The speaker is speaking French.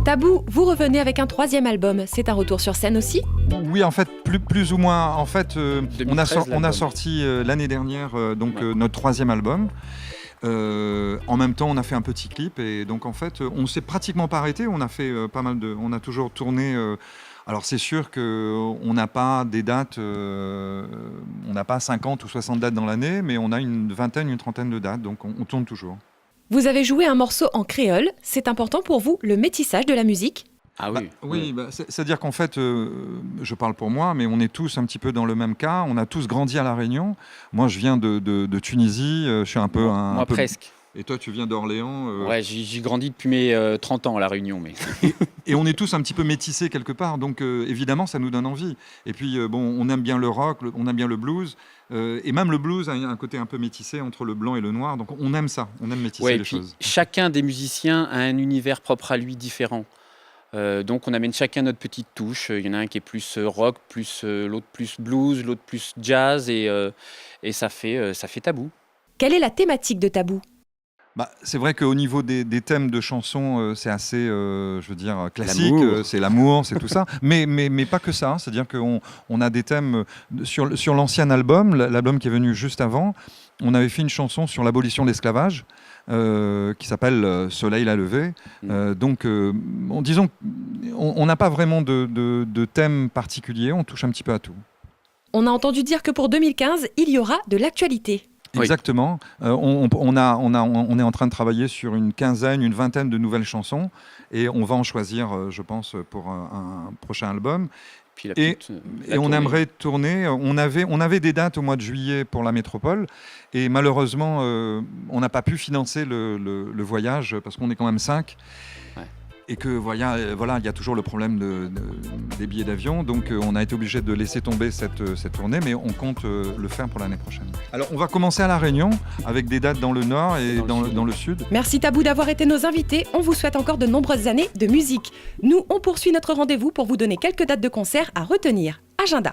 Tabou, vous revenez avec un 3e album. C'est un retour sur scène aussi ? Oui, en fait, plus ou moins. En fait, 2013, on a sorti l'année dernière notre 3e album. En même temps, on a fait un petit clip et donc en fait, on s'est pratiquement pas arrêté. On a fait on a toujours tourné. Alors c'est sûr qu'on n'a pas des dates, on n'a pas 50 ou 60 dates dans l'année, mais on a une vingtaine, une trentaine de dates, donc on tourne toujours. Vous avez joué un morceau en créole. C'est important pour vous, le métissage de la musique ? Ah oui. Oui, c'est-à-dire qu'en fait, je parle pour moi, mais on est tous un petit peu dans le même cas. On a tous grandi à La Réunion. Moi, je viens de Tunisie. Je suis un peu Moi, presque. Et toi, tu viens d'Orléans. Ouais, j'y grandis depuis mes 30 ans à La Réunion. Mais... Et on est tous un petit peu métissés quelque part. Donc, évidemment, ça nous donne envie. Et puis, on aime bien le rock, on aime bien le blues. Et même le blues a un côté un peu métissé entre le blanc et le noir. Donc, on aime ça. On aime métisser les choses. Chacun des musiciens a un univers propre à lui différent. Donc on amène chacun notre petite touche. Il y en a un qui est plus rock, l'autre plus blues, l'autre plus jazz, et ça fait Tabou. Quelle est la thématique de Tabou ? C'est vrai qu'au niveau des thèmes de chansons, c'est assez, je veux dire, classique. C'est l'amour, c'est tout ça. Mais pas que ça. C'est-à-dire qu'on a des thèmes sur l'ancien album, l'album qui est venu juste avant. On avait fait une chanson sur l'abolition de l'esclavage qui s'appelle Soleil la levée. Donc, disons qu'on n'a pas vraiment de thème particulier. On touche un petit peu à tout. On a entendu dire que pour 2015, il y aura de l'actualité. Exactement. On est en train de travailler sur une vingtaine de nouvelles chansons et on va en choisir, je pense, pour un prochain album. Puis et on aimerait tourner. On avait des dates au mois de juillet pour la métropole et malheureusement, on n'a pas pu financer le voyage parce qu'on est quand même 5. Ouais. Et que voilà, il y a toujours le problème des billets d'avion. Donc on a été obligé de laisser tomber cette tournée, mais on compte le faire pour l'année prochaine. Alors on va commencer à La Réunion avec des dates dans le nord et dans le sud. Merci Tabou d'avoir été nos invités. On vous souhaite encore de nombreuses années de musique. Nous, on poursuit notre rendez-vous pour vous donner quelques dates de concerts à retenir. Agenda.